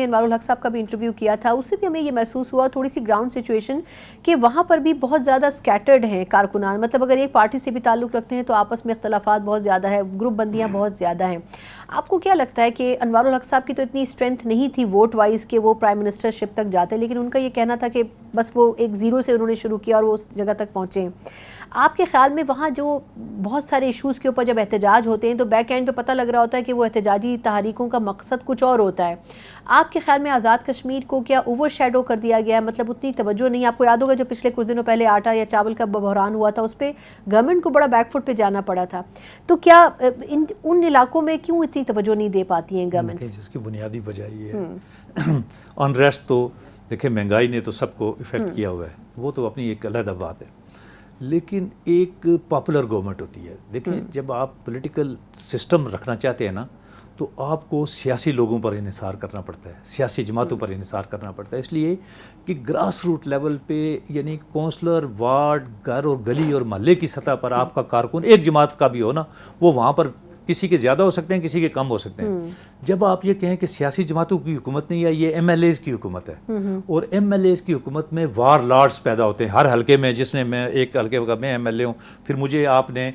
نے انوار الحق صاحب کا بھی انٹرویو کیا تھا، اس سے بھی ہمیں یہ محسوس ہوا تھوڑی سی گراؤنڈ سچویشن کہ وہاں پر بھی بہت زیادہ اسکیٹرڈ ہیں کارکنان، مطلب اگر ایک پارٹی سے بھی تعلق رکھتے ہیں تو آپس میں اختلافات بہت زیادہ ہے، گروپ بندیاں بہت زیادہ ہیں. آپ کو کیا لگتا ہے کہ انوار الحق صاحب کی تو اتنی اسٹرینتھ نہیں تھی ووٹ وائز کہ وہ پرائم منسٹر شپ تک جاتے، لیکن ان کا یہ کہنا تھا کہ بس وہ ایک زیرو سے انہوں نے شروع کیا اور وہ اس جگہ تک پہنچے. آپ کے خیال میں وہاں جو بہت سارے ایشوز کے اوپر جب احتجاج ہوتے ہیں تو بیک اینڈ پہ پتہ لگ رہا ہوتا ہے کہ وہ احتجاجی تحریکوں کا مقصد کچھ اور ہوتا ہے. آپ کے خیال میں آزاد کشمیر کو کیا اوور شیڈو کر دیا گیا ہے؟ مطلب اتنی توجہ نہیں. آپ کو یاد ہوگا جو پچھلے کچھ دنوں پہلے آٹا یا چاول کا بحران ہوا تھا، اس پہ گورنمنٹ کو بڑا بیک فٹ پہ جانا پڑا تھا. تو کیا ان علاقوں میں کیوں اتنی توجہ نہیں دے پاتی ہیں گورنمنٹ؟ جس کی بنیادی وجہ یہ ہے انریسٹ تو دیکھیں مہنگائی نے تو سب کو افیکٹ کیا ہوا ہے، وہ تو اپنی ایک علیحدہ بات ہے، لیکن ایک پاپولر گورنمنٹ ہوتی ہے. دیکھیں جب آپ پولیٹیکل سسٹم رکھنا چاہتے ہیں نا تو آپ کو سیاسی لوگوں پر انحصار کرنا پڑتا ہے، سیاسی جماعتوں پر انحصار کرنا پڑتا ہے، اس لیے کہ گراس روٹ لیول پہ یعنی کونسلر، وارڈ، گھر اور گلی اور محلے کی سطح پر آپ کا کارکن ایک جماعت کا بھی ہو نا، وہ وہاں پر کسی کے زیادہ ہو سکتے ہیں، کسی کے کم ہو سکتے ہیں. جب آپ یہ کہیں کہ سیاسی جماعتوں کی حکومت نہیں ہے، یہ ایم ایل ایز کی حکومت ہے، اور ایم ایل ایز کی حکومت میں وار لارڈز پیدا ہوتے ہیں ہر حلقے میں. جس نے میں ایک حلقے کا میں ایم ایل اے ہوں، پھر مجھے آپ نے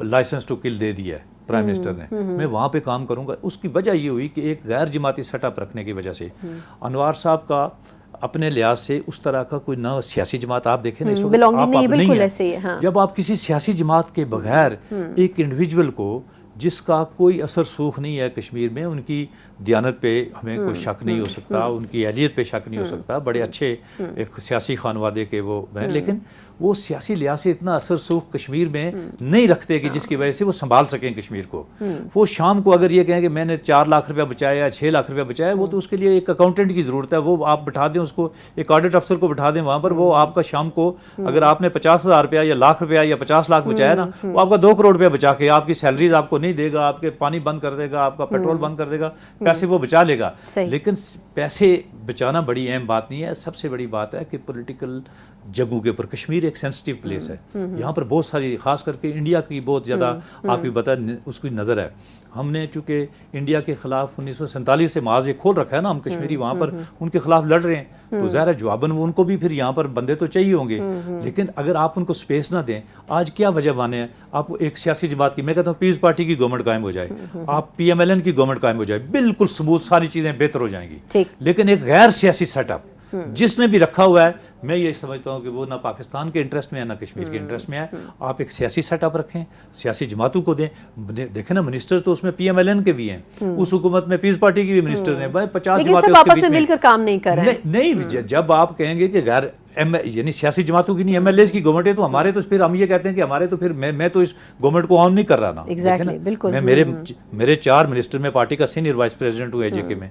لائسنس ٹو کل دے دیا ہے پرائم منسٹر نے، میں وہاں پہ کام کروں گا. اس کی وجہ یہ ہوئی کہ ایک غیر جماعتی سیٹ اپ رکھنے کی وجہ سے انوار صاحب کا اپنے لحاظ سے اس طرح کا کوئی نہ سیاسی جماعت آپ دیکھیں نا اس وقت آپ نہیں ہے. جب آپ کسی سیاسی جماعت کے بغیر ایک انڈیویجول کو جس کا کوئی اثر سوخ نہیں ہے کشمیر میں، ان کی دیانت پہ ہمیں کوئی شک نہیں ہو سکتا، ان کی اہلیت پہ شک نہیں ہو سکتا، بڑے اچھے ایک سیاسی خانوادے کے وہ ہیں، لیکن وہ سیاسی لحاظ سے اتنا اثر سوخ کشمیر میں نہیں رکھتے کہ جس کی وجہ سے وہ سنبھال سکیں کشمیر کو. وہ شام کو اگر یہ کہیں کہ میں نے 4 لاکھ روپیہ بچایا یا 6 لاکھ روپیہ بچایا، وہ تو اس کے لیے ایک اکاؤنٹنٹ کی ضرورت ہے. وہ آپ بٹھا دیں اس کو، ایک آڈٹ افسر کو بٹھا دیں وہاں پر، وہ آپ کا شام کو اگر آپ نے 50,000 روپیہ یا لاکھ روپیہ یا 50 لاکھ بچایا نا، وہ آپ کا 2 کروڑ روپیہ بچا کے آپ کی سیلریز آپ کو نہیں دے گا، آپ کے پانی بند کر دے گا، آپ کا پیٹرول بند کر دے گا، پیسے وہ بچا لے گا. لیکن پیسے بچانا بڑی اہم بات نہیں ہے. سب سے بڑی بات ہے کہ پولیٹیکل جگہوں کے اوپر کشمیر ایک سینسٹیو پلیس ہے. یہاں پر بہت ساری، خاص کر کے انڈیا کی بہت زیادہ آپ بھی بتائیں اس کی نظر ہے. ہم نے چونکہ انڈیا کے خلاف 1947 سے معاذ یہ کھول رکھا ہے نا، ہم کشمیری وہاں پر ان کے خلاف لڑ رہے ہیں، تو ظاہر ہے جواباً وہ ان کو بھی پھر یہاں پر بندے تو چاہیے ہوں گے. لیکن اگر آپ ان کو سپیس نہ دیں، آج کیا وجہ مانے ہیں آپ ایک سیاسی جماعت کی، میں کہتا ہوں پیس پارٹی کی گورنمنٹ قائم ہو جائے، آپ پی ایم ایل این کی گورنمنٹ قائم ہو جائے، بالکل سموتھ ساری چیزیں بہتر ہو جائیں گی. لیکن ایک غیر سیاسی سیٹ اپ جس نے بھی رکھا ہوا ہے، میں یہ سمجھتا ہوں کہ وہ نہ پاکستان کے انٹرسٹ میں ہے نہ کشمیر کے انٹرسٹ میں ہے. آپ ایک سیاسی سیٹ اپ رکھیں، سیاسی جماعتوں کو دیں. دیکھیں نا منسٹر تو اس میں پی ایم ایل این کے بھی ہیں، اس حکومت میں پیس پارٹی کے بھی منسٹرز ہیں، 50 جماعتیں اس کے بیچ میں مل کر کام نہیں کر رہے. نہیں، جب آپ کہیں گے کہ غیر یعنی سیاسی جماعتوں کی نہیں ایم ایل ایز کی گورنمنٹ ہے، تو ہمارے تو پھر ہم یہ کہتے ہیں کہ ہمارے تو پھر میں تو اس گورنمنٹ کو آن نہیں کر رہا نا. میرے 4 منسٹر، میں پارٹی کا سینئر وائس پریزیڈنٹ ہوں اے جے کے میں،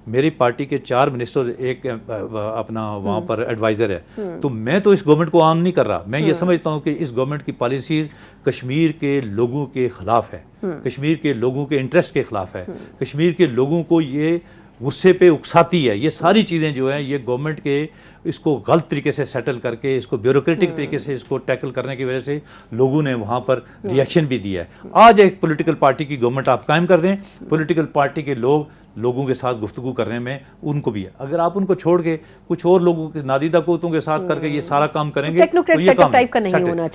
میری پارٹی کے 4 منسٹر، ایک اپنا وہاں پر ایڈوائزر ہے، تو میں تو اس گورنمنٹ کو عام نہیں کر رہا. میں یہ سمجھتا ہوں کہ اس گورنمنٹ کی پالیسیز کشمیر کے لوگوں کے خلاف ہے، کشمیر کے لوگوں کے انٹرسٹ کے خلاف ہے، کشمیر کے لوگوں کو یہ غصے پہ اکساتی ہے. یہ ساری چیزیں جو ہیں یہ گورنمنٹ کے اس کو غلط طریقے سے سیٹل کر کے، اس کو بیوروکریٹک طریقے سے اس کو ٹیکل کرنے کی وجہ سے لوگوں نے وہاں پر ریئیکشن بھی دیا ہے. آج ایک پولیٹیکل پارٹی کی گورنمنٹ آپ قائم کر دیں، پولیٹیکل پارٹی کے لوگوں کے ساتھ گفتگو کرنے میں ان کو بھی ہے. اگر آپ ان کو چھوڑ کے کچھ اور لوگوں کے نادیدہ قوتوں کے ساتھ کر کے یہ سارا کام کریں گے، یہ کام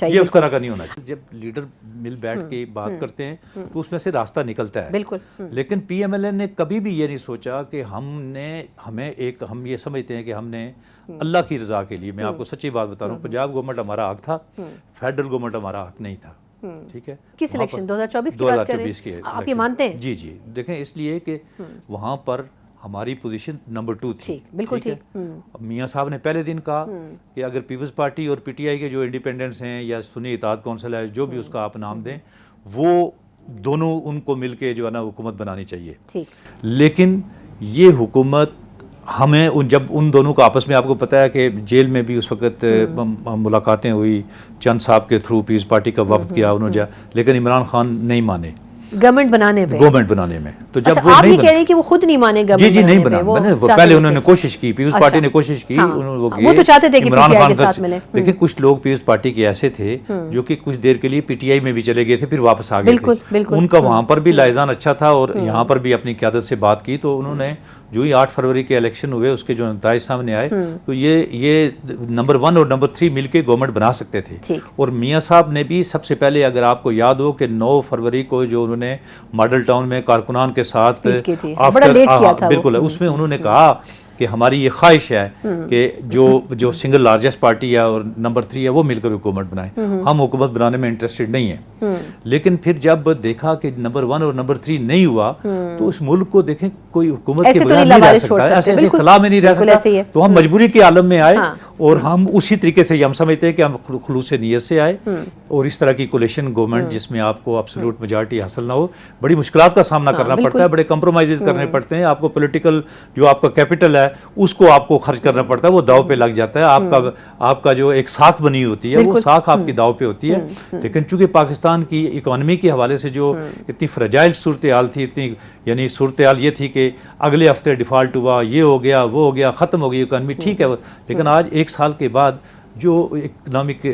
یہ اس طرح کا نہیں ہونا چاہیے. جب لیڈر مل بیٹھ کے بات کرتے ہیں تو اس میں سے راستہ نکلتا ہے. لیکن پی ایم ایل این نے کبھی بھی یہ نہیں سوچا کہ ہم یہ سمجھتے ہیں کہ ہم نے اللہ کی رضا کے لیے، میں آپ کو سچی بات بتا رہا ہوں، پنجاب گورنمنٹ ہمارا حق تھا، فیڈرل گورنمنٹ ہمارا حق نہیں تھا. ٹھیک ہے، کس الیکشن 2024 کی آپ یہ مانتے ہیں؟ جی دیکھیں، اس لیے کہ وہاں پر ہماری پوزیشن نمبر 2 تھی. بالکل ٹھیک. میاں صاحب نے پہلے دن کہا کہ اگر پیپلز پارٹی اور پی ٹی آئی کے جو انڈیپینڈنٹس ہیں یا سنی اتحاد کونسل ہے، جو بھی اس کا آپ نام دیں، وہ دونوں ان کو مل کے جو ہے نا حکومت بنانی چاہیے. لیکن یہ حکومت ہمیں جب ان دونوں کا آپس میں، آپ کو پتہ ہے کہ جیل میں بھی اس وقت ملاقاتیں ہوئی، چند صاحب کے تھرو پیس پارٹی کا وفد کیا انہوں نے، لیکن عمران خان نہیں مانے گورنمنٹ بنانے میں. تو جب وہ نہیں کہہ رہے کہ وہ خود نہیں مانے گورنمنٹ، جی نہیں بنا. پہلے انہوں نے کوشش کی، پیپلز پارٹی نے کوشش کی، وہ تو چاہتے تھے کہ عمران خان کے ساتھ ملے. دیکھیں کچھ لوگ پیپلز پارٹی کے ایسے تھے جو کہ کچھ دیر کے لیے پی ٹی آئی میں بھی چلے گئے تھے، پھر واپس آ گئے تھے. ان کا وہاں پر بھی لائزان اچھا تھا اور یہاں پر بھی اپنی قیادت سے بات کی، تو انہوں نے جو ہی 8 فروری کے الیکشن ہوئے اس کے جو نتائج سامنے آئے تو یہ نمبر 1 اور نمبر 3 مل کے گورنمنٹ بنا سکتے تھے. اور میاں صاحب نے بھی سب سے پہلے, اگر آپ کو یاد ہو کہ 9 فروری کو جو انہوں نے ماڈل ٹاؤن میں کارکنان کے ساتھ بالکل اس میں انہوں نے کہا کہ ہماری یہ خواہش ہے کہ جو سنگل لارجسٹ پارٹی ہے اور نمبر 3 ہے وہ مل کر حکومت بنائیں, ہم حکومت بنانے میں انٹرسٹڈ نہیں ہیں. لیکن پھر جب دیکھا کہ نمبر 1 اور نمبر 3 نہیں ہوا تو اس ملک کو دیکھیں کوئی حکومت کے بغیر نہیں رہ سکتا, ایسے خلا میں نہیں رہ سکتا. تو ہم مجبوری کے عالم میں آئے اور ہم اسی طریقے سے ہم سمجھتے ہیں کہ ہم خلوص نیت سے آئے, اور اس طرح کی کولیشن گورنمنٹ جس میں آپ کو ایبسولوٹ میجارٹی حاصل نہ ہو, بڑی مشکلات کا سامنا کرنا پڑتا ہے, بڑے کمپرومائزز کرنے پڑتے ہیں. آپ کو پولیٹیکل جو آپ کا کیپٹل ہے اس کو آپ کو خرچ کرنا پڑتا ہے, وہ داؤ پہ لگ جاتا ہے. آپ کا جو ایک ساکھ بنی ہوتی ہے وہ ساکھ آپ کی داؤ پہ ہوتی ہے. لیکن چونکہ پاکستان کی اکانومی کے حوالے سے جو اتنی فرجائل صورتحال تھی, اتنی یعنی صورتحال یہ تھی کہ اگلے ہفتے ڈیفالٹ ہوا, یہ ہو گیا, وہ ہو گیا, ختم ہو گئی اکانومی, ٹھیک ہے. لیکن آج 1 سال کے بعد جو اکنامک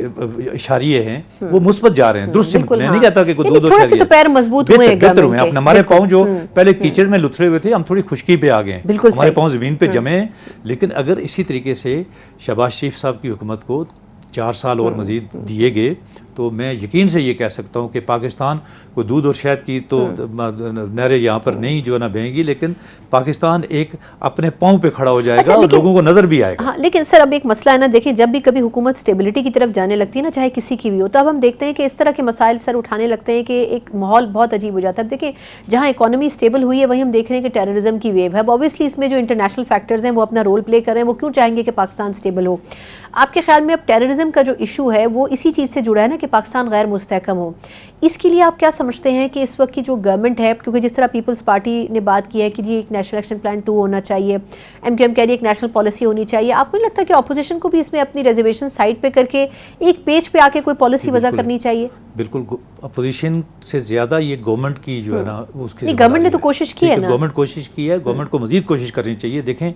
اشاریے ہیں وہ مثبت جا رہے ہیں, درست. میں نہیں کہتا کہ کوئی دو شہری بہتر ہوئے ہیں. ہمارے پاؤں جو پہلے کیچڑ میں لتھڑے ہوئے تھے, ہم تھوڑی خشکی پہ آ گئے ہیں, ہمارے پاؤں زمین پہ جمے ہیں. لیکن اگر اسی طریقے سے شہباز شریف صاحب کی حکومت کو 4 سال اور مزید دیے گئے تو میں یقین سے یہ کہہ سکتا ہوں کہ پاکستان کو دودھ اور شہد کی تو نہریں یہاں پر نہیں جو ہے نا بہیں گی, لیکن پاکستان ایک اپنے پاؤں پہ کھڑا ہو جائے گا اور لوگوں کو نظر بھی آئے گا. ہاں, لیکن سر اب ایک مسئلہ ہے نا, دیکھیں جب بھی کبھی حکومت اسٹیبلٹی کی طرف جانے لگتی ہے نا, چاہے کسی کی بھی ہو, تو اب ہم دیکھتے ہیں کہ اس طرح کے مسائل سر اٹھانے لگتے ہیں کہ ایک ماحول بہت عجیب ہو جاتا ہے. اب دیکھیں جہاں اکانومی اسٹیبل ہوئی ہے وہیں ہم دیکھ رہے ہیں کہ ٹیررزم کی ویو ہے. اب اوبیسلی اس میں جو انٹرنیشنل فیکٹرز ہیں وہ اپنا رول پلے کر رہے ہیں, وہ کیوں چاہیں گے کہ پاکستان اسٹیبل ہو. آپ کے خیال میں اب ٹیررزم کا جو ایشو ہے وہ اسی چیز سے جڑا ہے نا کہ پاکستان غیر مستحکم ہو. اس کے لیے آپ کیا سمجھتے ہیں کہ اس وقت کی جو گورنمنٹ ہے, کیونکہ جس طرح پیپلز پارٹی نے بات کی ہے کہ جی ایک نیشنل ایکشن پلان 2 ہونا چاہیے, ایم کیو ایم کہہ رہی ہے ایک نیشنل پالیسی ہونی چاہیے, آپ کو نہیں لگتا کہ اپوزیشن کو بھی اس میں اپنی ریزرویشن سائڈ پہ کر کے ایک پیج پہ آ کے کوئی پالیسی وضع کرنی چاہیے؟ بالکل, اپوزیشن سے زیادہ یہ گورنمنٹ کی جو ہے نا اس کی گورنمنٹ نے تو کوشش کی ہے نا, گورنمنٹ کوشش کی ہے, گورنمنٹ کو مزید کوشش کرنی چاہیے. دیکھیں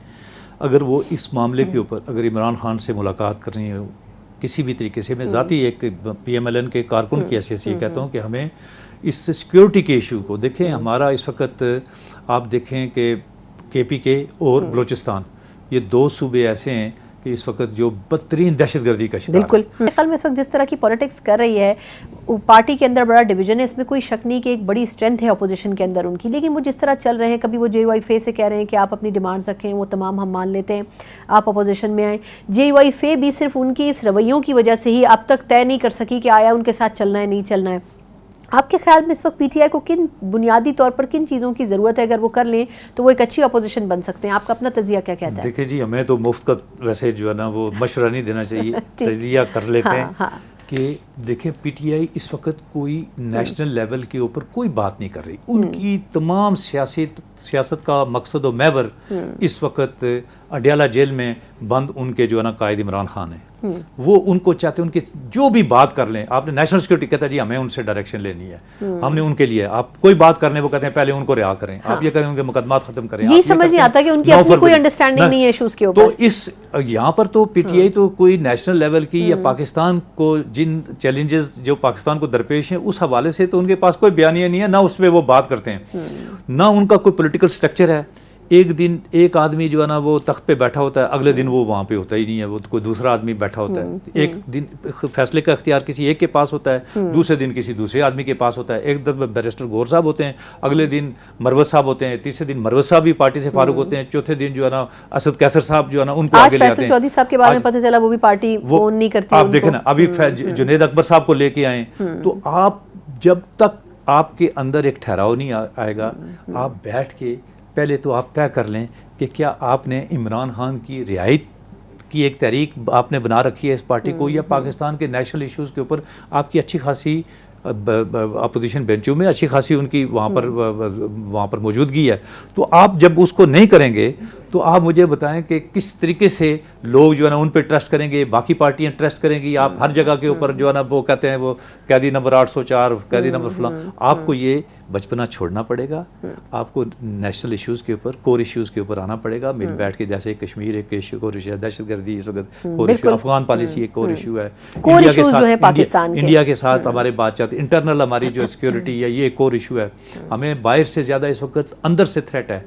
اگر وہ اس معاملے کے اوپر اگر عمران خان سے ملاقات کرنی ہے کسی بھی طریقے سے, میں ذاتی ایک پی ایم ایل این کے کارکن کی حیثیت سے یہ کہتا ہوں کہ ہمیں اس سیکیورٹی کے ایشو کو دیکھیں. ہمارا اس وقت آپ دیکھیں کہ کے پی کے اور بلوچستان یہ 2 صوبے ایسے ہیں کہ اس وقت جو بدترین دہشت گردی کا شکار. بالکل, میرے خیال میں اس وقت جس طرح کی پولیٹکس کر رہی ہے, پارٹی کے اندر بڑا ڈویژن ہے, اس میں کوئی شک نہیں کہ ایک بڑی اسٹرینتھ ہے اپوزیشن کے اندر ان کی. لیکن وہ جس طرح چل رہے ہیں, کبھی وہ جے وائی فے سے کہہ رہے ہیں کہ آپ اپنی ڈیمانڈز رکھیں, وہ تمام ہم مان لیتے ہیں, آپ اپوزیشن میں آئیں. جے وائی فے بھی صرف ان کی اس رویوں کی وجہ سے ہی اب تک طے نہیں کر سکی کہ آیا ان کے ساتھ چلنا ہے نہیں چلنا ہے. آپ کے خیال میں اس وقت پی ٹی آئی کو کن بنیادی طور پر کن چیزوں کی ضرورت ہے, اگر وہ کر لیں تو وہ ایک اچھی اپوزیشن بن سکتے ہیں؟ آپ کا اپنا تجزیہ کیا کہتا ہے؟ دیکھیں جی, ہمیں تو مفت کا ویسے جو ہے نا وہ مشورہ نہیں دینا چاہیے, تجزیہ کر لیتے ہیں کہ دیکھیں پی ٹی آئی اس وقت کوئی نیشنل لیول کے اوپر کوئی بات نہیں کر رہی. ان کی تمام سیاست کا مقصد و محور اس وقت اڈیالہ جیل میں بند ان کے جو ہے نا قائد عمران خان ہیں. وہ ان کو چاہتے ہیں ان کی جو بھی بات کر لیں. آپ نے نیشنل سیکورٹی کہتا ہے جی ہمیں ان سے ڈائریکشن لینی ہے, ہم نے ان کے لیے, آپ کوئی بات کرنے وہ کہتے ہیں پہلے ان کو رہا کریں, آپ یہ کریں ان کے مقدمات ختم کریں. یہ سمجھ نہیں آتا کہ ان کی اپنی کوئی انڈرسٹینڈنگ نہیں ہے ایشوز کے اوپر. تو اس یہاں پر تو پی ٹی آئی تو کوئی نیشنل لیول کی یا پاکستان کو جن چیلنجز جو پاکستان کو درپیش ہیں اس حوالے سے تو ان کے پاس کوئی بیانیہ نہیں ہے, نہ اس پہ وہ بات کرتے ہیں, نہ ان کا کوئی پولیٹیکل سٹرکچر ہے. ایک دن ایک آدمی جو ہے نا وہ تخت پہ بیٹھا ہوتا ہے, اگلے دن وہ وہاں پہ ہوتا ہی نہیں ہے, وہ کوئی دوسرا آدمی بیٹھا ہوتا ہے. ایک دن فیصلے کا اختیار کسی ایک کے پاس ہوتا ہے, دوسرے دن کسی دوسرے آدمی کے پاس ہوتا ہے. ایک دفعہ بیرسٹر گور صاحب ہوتے ہیں, اگلے دن مروت صاحب ہوتے ہیں, تیسرے دن مروت صاحب بھی پارٹی سے فارغ ہوتے ہیں, چوتھے دن جو ہے نا اسد کیسر صاحب جو ہے نا ان کو آگے لے آتے ہیں. چودھری صاحب کے بارے میں پتہ چلا وہ بھی پارٹی اون نہیں کرتے. آپ دیکھیں نا ابھی جنید اکبر صاحب کو لے کے آئے, تو آپ جب تک آپ کے اندر ایک ٹھہراؤ نہیں آئے گا, آپ بیٹھ کے پہلے تو آپ طے کر لیں کہ کیا آپ نے عمران خان کی رعایت کی ایک تحریک آپ نے بنا رکھی ہے اس پارٹی کو, یا پاکستان کے نیشنل ایشوز کے اوپر آپ کی اچھی خاصی اپوزیشن بینچوں میں اچھی خاصی ان کی وہاں پر موجودگی ہے. تو آپ جب اس کو نہیں کریں گے تو آپ مجھے بتائیں کہ کس طریقے سے لوگ جو ہے نا ان پہ ٹرسٹ کریں گے, باقی پارٹیاں ٹرسٹ کریں گی. آپ ہر جگہ کے اوپر جو ہے نا وہ کہتے ہیں وہ قیدی نمبر 804 قیدی نمبر فلاں. آپ کو یہ بچپنا چھوڑنا پڑے گا, آپ کو نیشنل ایشوز کے اوپر کور ایشوز کے اوپر آنا پڑے گا, مل بیٹھ کے. جیسے کشمیر ایک کور ایشو ہے, دہشت گردی اس وقت کور ایشو, افغان پالیسی ایک کور ایشو ہے, انڈیا کے ساتھ ہمارے بات چاہتے, انٹرنل ہماری جو سیکورٹی ہے یہ ایک کور ایشو ہے. ہمیں باہر سے زیادہ اس وقت اندر سے تھریٹ ہے.